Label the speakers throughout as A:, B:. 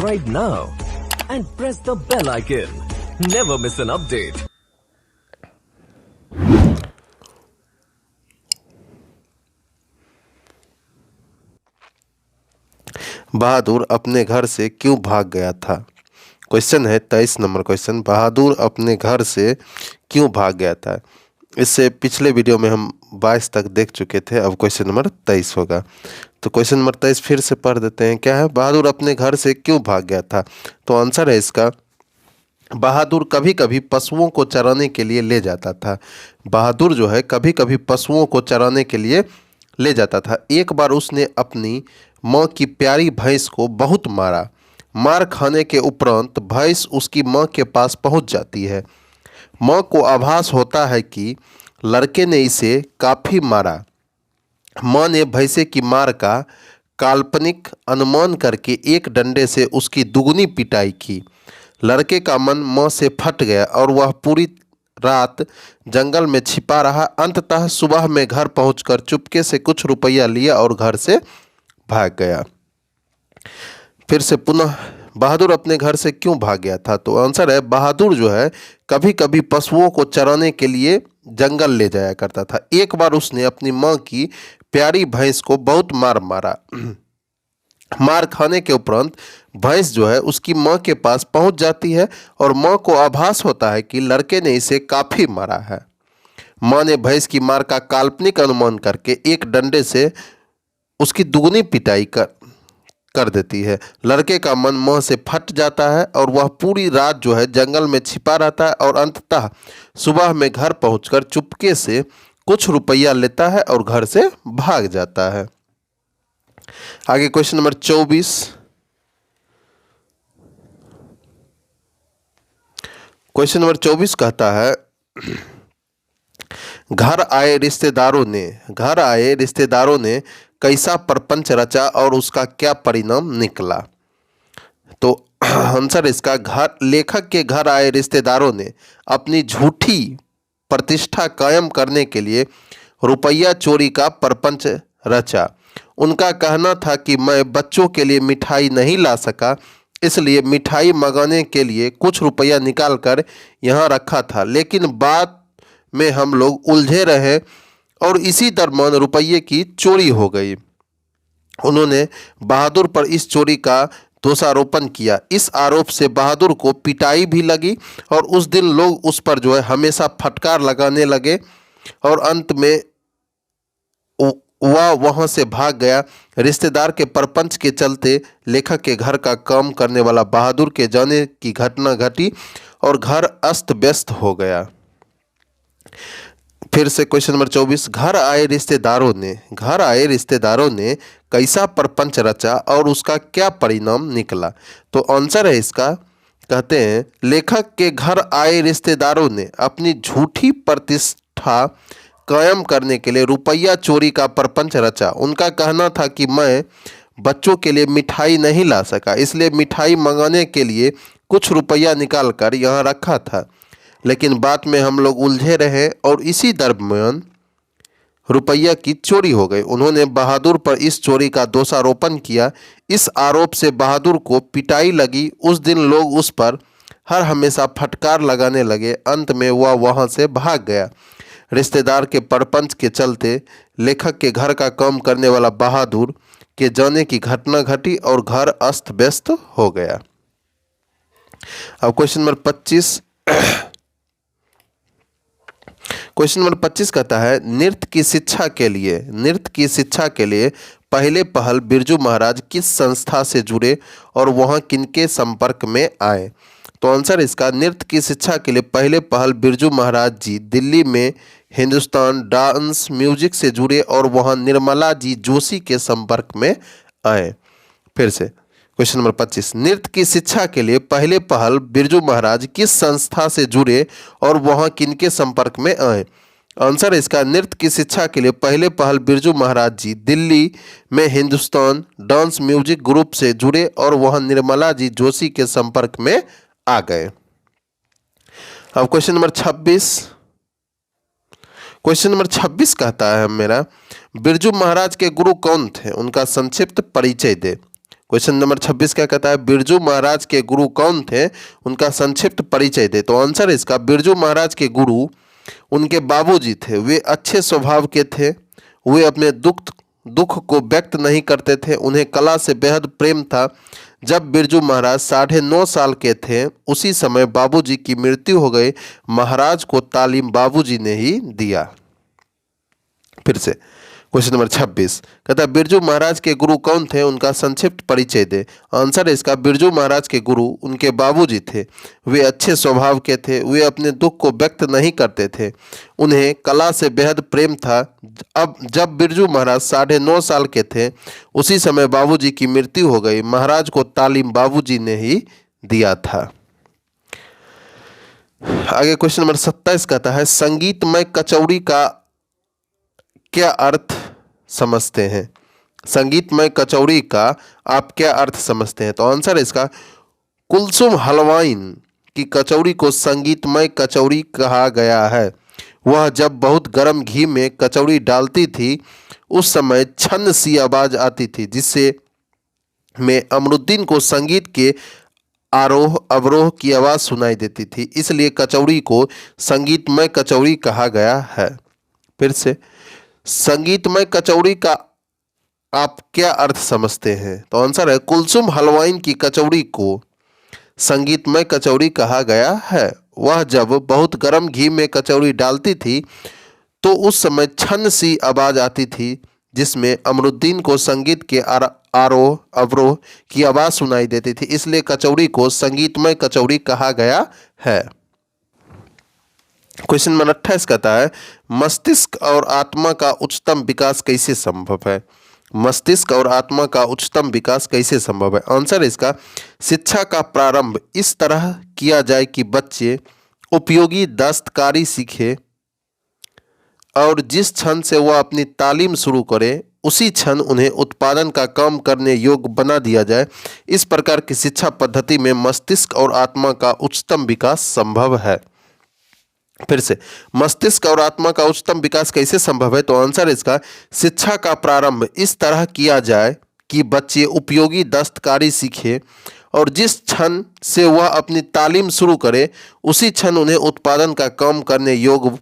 A: subscribe now and press the bell icon. Never miss an update.
B: बहादुर अपने घर से क्यों भाग गया था? क्वेश्चन है 23 नंबर क्वेश्चन। बहादुर अपने घर से क्यों भाग गया था? इससे पिछले वीडियो में हम 22 तक देख चुके थे। अब क्वेश्चन नंबर 23 होगा। तो क्वेश्चन नंबर 23 फिर से पढ़ देते हैं। क्या है? बहादुर अपने घर से क्यों भाग गया था? तो आंसर है इसका, बहादुर कभी कभी पशुओं को चराने के लिए ले जाता था। बहादुर जो है कभी कभी पशुओं को चराने के लिए ले जाता था। एक बार उसने अपनी माँ की प्यारी भैंस को बहुत मारा। मार खाने के उपरांत भैंस उसकी माँ के पास पहुँच जाती है। माँ को आभास होता है कि लड़के ने इसे काफ़ी मारा। माँ ने भैंसे की मार का काल्पनिक अनुमान करके एक डंडे से उसकी दुगनी पिटाई की। लड़के का मन माँ से फट गया और वह पूरी रात जंगल में छिपा रहा। अंततः सुबह में घर पहुंचकर चुपके से कुछ रुपया लिया और घर से भाग गया। फिर से पुनः बहादुर अपने घर से क्यों भाग गया था? तो आंसर है, बहादुर जो है कभी कभी पशुओं को चराने के लिए जंगल ले जाया करता था। एक बार उसने अपनी माँ की प्यारी भैंस को बहुत मारा। मार खाने के उपरांत भैंस जो है उसकी माँ के पास पहुंच जाती है और माँ को आभास होता है कि लड़के ने इसे काफ़ी मारा है। माँ ने भैंस की मार का काल्पनिक अनुमान करके एक डंडे से उसकी दुगनी पिटाई कर देती है। लड़के का मन माँ से फट जाता है और वह पूरी रात जो है जंगल में छिपा रहता है और अंततः सुबह में घर पहुंचकर चुपके से कुछ रुपया लेता है और घर से भाग जाता है। आगे क्वेश्चन नंबर 24। क्वेश्चन नंबर 24 कहता है, घर आए रिश्तेदारों ने कैसा प्रपंच रचा और उसका क्या परिणाम निकला? तो आंसर इसका, लेखक के घर आए रिश्तेदारों ने अपनी झूठी प्रतिष्ठा कायम करने के लिए रुपया चोरी का प्रपंच रचा। उनका कहना था कि मैं बच्चों के लिए मिठाई नहीं ला सका, इसलिए मिठाई मंगाने के लिए कुछ रुपया निकाल कर यहाँ रखा था। लेकिन बाद में हम लोग उलझे रहे और इसी दरमियान रुपये की चोरी हो गई। उन्होंने बहादुर पर इस चोरी का दोषारोपण किया। इस आरोप से बहादुर को पिटाई भी लगी और उस दिन लोग उस पर जो है हमेशा फटकार लगाने लगे और अंत में वह वहाँ से भाग गया। रिश्तेदार के प्रपंच के चलते लेखक के घर का काम करने वाला बहादुर के जाने की घटना घटी और घर अस्त व्यस्त हो गया। फिर से क्वेश्चन नंबर 24। घर आए रिश्तेदारों ने कैसा प्रपंच रचा और उसका क्या परिणाम निकला? तो आंसर है इसका, कहते हैं, लेखक के घर आए रिश्तेदारों ने अपनी झूठी प्रतिष्ठा कायम करने के लिए रुपया चोरी का प्रपंच रचा। उनका कहना था कि मैं बच्चों के लिए मिठाई नहीं ला सका, इसलिए मिठाई मंगाने के लिए कुछ रुपया निकाल कर यहाँ रखा था। लेकिन बाद में हम लोग उलझे रहे और इसी दरमियान रुपया की चोरी हो गई। उन्होंने बहादुर पर इस चोरी का दोषारोपण किया। इस आरोप से बहादुर को पिटाई लगी। उस दिन लोग उस पर हर हमेशा फटकार लगाने लगे। अंत में वह वहाँ से भाग गया। रिश्तेदार के प्रपंच के चलते लेखक के घर का काम करने वाला बहादुर के जाने की घटना घटी और घर अस्त व्यस्त हो गया। अब क्वेश्चन नंबर 25। क्वेश्चन नंबर 25 कहता है, नृत्य की शिक्षा के लिए पहले पहल बिरजू महाराज किस संस्था से जुड़े और वहाँ किनके संपर्क में आए? तो आंसर इसका, नृत्य की शिक्षा के लिए पहले पहल बिरजू महाराज जी दिल्ली में हिंदुस्तान डांस म्यूजिक से जुड़े और वहाँ निर्मला जी जोशी के संपर्क में आए। फिर से क्वेश्चन नंबर 25। नृत्य की शिक्षा के लिए पहले पहल बिरजू महाराज किस संस्था से जुड़े और वहाँ किनके संपर्क में आए? आंसर इसका, नृत्य की शिक्षा के लिए पहले पहल बिरजू महाराज जी दिल्ली में हिंदुस्तान डांस म्यूजिक ग्रुप से जुड़े और वहाँ निर्मला जी जोशी के संपर्क में आ गए। अब क्वेश्चन नंबर 26। क्वेश्चन नंबर 26 कहता है मेरा, बिरजू महाराज के गुरु कौन थे? उनका संक्षिप्त परिचय दे। क्वेश्चन नंबर 26 क्या कहता है, बिरजू महाराज के गुरु कौन थे, उनका संक्षिप्त परिचय दे। तो आंसर है इसका, बिरजू महाराज के गुरु उनके बाबूजी थे। वे अच्छे स्वभाव के थे। वे अपने दुख को व्यक्त नहीं करते थे। उन्हें कला से बेहद प्रेम था। जब बिरजू महाराज 9.5 साल के थे उसी समय बाबूजी की मृत्यु हो गई। महाराज को तालीम बाबूजी ने ही दिया। फिर से क्वेश्चन नंबर 26 कहता है, बिरजू महाराज के गुरु कौन थे, उनका संक्षिप्त परिचय दे। आंसर है इसका, बिरजू महाराज के गुरु उनके बाबूजी थे। वे अच्छे स्वभाव के थे। वे अपने दुख को व्यक्त नहीं करते थे। उन्हें कला से बेहद प्रेम था। अब जब बिरजू महाराज 9.5 साल के थे उसी समय बाबूजी की मृत्यु हो गई। महाराज को तालीम बाबूजी ने ही दिया था। आगे क्वेश्चन नंबर 27 कहता है, संगीतमय कचौड़ी का क्या अर्थ समझते हैं। संगीतमय कचौड़ी का आप क्या अर्थ समझते हैं। तो आंसर है इसका, कुलसुम हलवाइन की कचौड़ी को संगीतमय कचौड़ी कहा गया है। वह जब बहुत गर्म घी में कचौड़ी डालती थी उस समय छन सी आवाज आती थी, जिससे में अमरुद्दीन को संगीत के आरोह अवरोह की आवाज़ सुनाई देती थी। इसलिए कचौड़ी को संगीतमय कचौड़ी कहा गया है। फिर से, संगीतमय कचौड़ी का आप क्या अर्थ समझते हैं। तो आंसर है, कुलसुम हलवाइन की कचौड़ी को संगीतमय कचौड़ी कहा गया है। वह जब बहुत गर्म घी में कचौड़ी डालती थी तो उस समय छन सी आवाज आती थी, जिसमें अमरुद्दीन को संगीत के आरोह अवरोह की आवाज सुनाई देती थी। इसलिए कचौड़ी को संगीतमय कचौड़ी कहा गया है। क्वेश्चन नंबर 28 कहता है, मस्तिष्क और आत्मा का उच्चतम विकास कैसे संभव है। मस्तिष्क और आत्मा का उच्चतम विकास कैसे संभव है। आंसर इसका, शिक्षा का प्रारंभ इस तरह किया जाए कि बच्चे उपयोगी दस्तकारी सीखे और जिस क्षण से वह अपनी तालीम शुरू करे उसी क्षण उन्हें उत्पादन का काम करने योग्य बना दिया जाए। इस प्रकार की शिक्षा पद्धति में मस्तिष्क और आत्मा का उच्चतम विकास संभव है। फिर से, मस्तिष्क और आत्मा का उच्चतम विकास कैसे संभव है। तो आंसर इसका, शिक्षा का प्रारंभ इस तरह किया जाए कि बच्चे उपयोगी दस्तकारी सीखे और जिस क्षण से वह अपनी तालीम शुरू करे उसी क्षण उन्हें उत्पादन का काम करने योग्य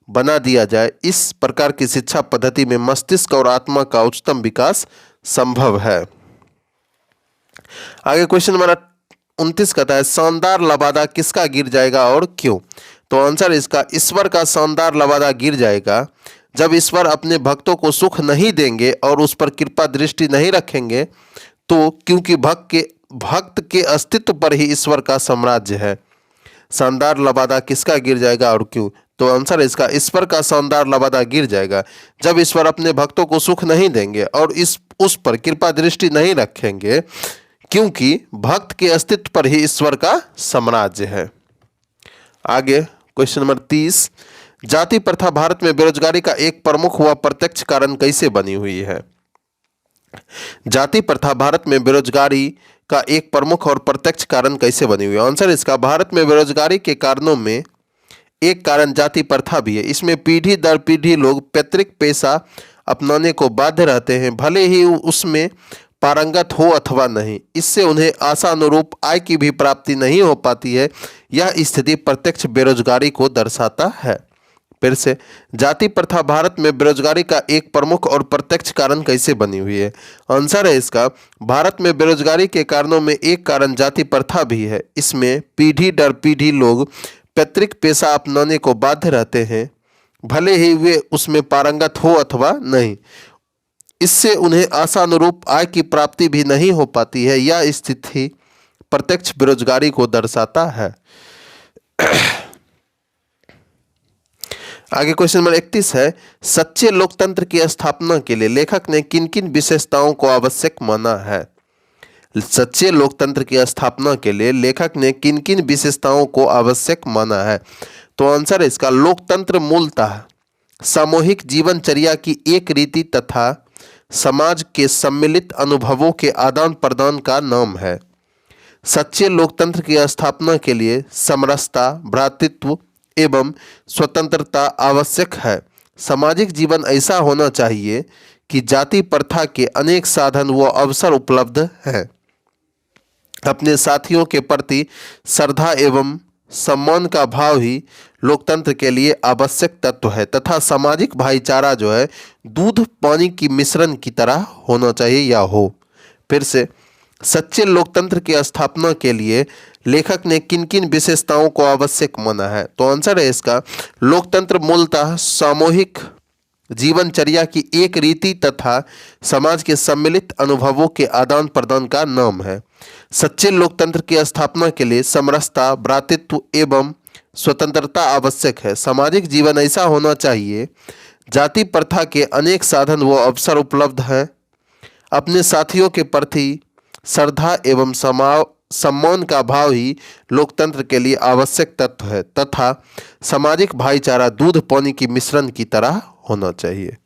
B: बना दिया जाए। इस प्रकार की शिक्षा पद्धति में मस्तिष्क और आत्मा का उच्चतम विकास संभव है। आगे क्वेश्चन नंबर 29 कहता है, शानदार लबादा किसका गिर जाएगा और क्यों। तो आंसर इसका, ईश्वर का शानदार लबादा गिर जाएगा जब ईश्वर अपने भक्तों को सुख नहीं देंगे और उस पर कृपा दृष्टि नहीं रखेंगे। तो क्योंकि भक्त के अस्तित्व पर ही ईश्वर का साम्राज्य है। शानदार लबादा किसका गिर जाएगा और क्यों। तो आंसर इसका, ईश्वर का शानदार लबादा गिर जाएगा जब ईश्वर अपने भक्तों को सुख नहीं देंगे और उस पर कृपा दृष्टि नहीं रखेंगे, क्योंकि भक्त के अस्तित्व पर ही ईश्वर का साम्राज्य है। आगे क्वेश्चन नंबर 30, जाति प्रथा भारत में बेरोजगारी का एक प्रमुख व प्रत्यक्ष कारण कैसे बनी हुई है। जाति प्रथा भारत में बेरोजगारी का एक प्रमुख और प्रत्यक्ष कारण कैसे बनी हुई है। आंसर इसका, भारत में बेरोजगारी के कारणों में एक कारण जाति प्रथा भी है। इसमें पीढ़ी दर पीढ़ी लोग पैतृक पेशा अपनाने को बाध्य रहते हैं, भले ही उसमें पारंगत हो अथवा नहीं। इससे उन्हें आशानुरूप आय की भी प्राप्ति नहीं हो पाती है। यह स्थिति प्रत्यक्ष बेरोजगारी को दर्शाता है। फिर से, जाति प्रथा भारत में बेरोजगारी का एक प्रमुख और प्रत्यक्ष कारण कैसे बनी हुई है। आंसर है इसका, भारत में बेरोजगारी के कारणों में एक कारण जाति प्रथा भी है। इसमें पीढ़ी दर पीढ़ी लोग पैतृक पेशा अपनाने को बाध्य रहते हैं, भले ही वे उसमें पारंगत हो अथवा नहीं। इससे उन्हें आशानुरूप आय की प्राप्ति भी नहीं हो पाती है। यह स्थिति प्रत्यक्ष बेरोजगारी को दर्शाता है। आगे क्वेश्चन नंबर 31 है, सच्चे लोकतंत्र की स्थापना के लिए लेखक ने किन किन विशेषताओं को आवश्यक माना है। सच्चे लोकतंत्र की स्थापना के लिए लेखक ने किन किन विशेषताओं को आवश्यक माना है। तो आंसर है इसका, लोकतंत्र मूलतः सामूहिक जीवनचर्या की एक रीति तथा समाज के सम्मिलित अनुभवों के आदान प्रदान का नाम है। सच्चे लोकतंत्र की स्थापना के लिए समरसता, भ्रातृत्व एवं स्वतंत्रता आवश्यक है। सामाजिक जीवन ऐसा होना चाहिए कि जाति प्रथा के अनेक साधन व अवसर उपलब्ध हैं। अपने साथियों के प्रति श्रद्धा एवं सम्मान का भाव ही लोकतंत्र के लिए आवश्यक तत्व है तथा सामाजिक भाईचारा जो है दूध पानी की मिश्रण की तरह होना चाहिए या हो। फिर से, सच्चे लोकतंत्र की स्थापना के लिए लेखक ने किन किन विशेषताओं को आवश्यक माना है? तो आंसर है इसका, लोकतंत्र मूलतः सामूहिक जीवनचर्या की एक रीति तथा समाज के सम्मिलित अनुभवों के आदान प्रदान का नाम है। सच्चे लोकतंत्र की स्थापना के लिए समरसता, भ्रातृत्व एवं स्वतंत्रता आवश्यक है। सामाजिक जीवन ऐसा होना चाहिए, जाति प्रथा के अनेक साधन व अवसर उपलब्ध हैं। अपने साथियों के प्रति श्रद्धा एवं सम्मान का भाव ही लोकतंत्र के लिए आवश्यक तत्व है तथा सामाजिक भाईचारा दूध पानी की मिश्रण की तरह होना चाहिए।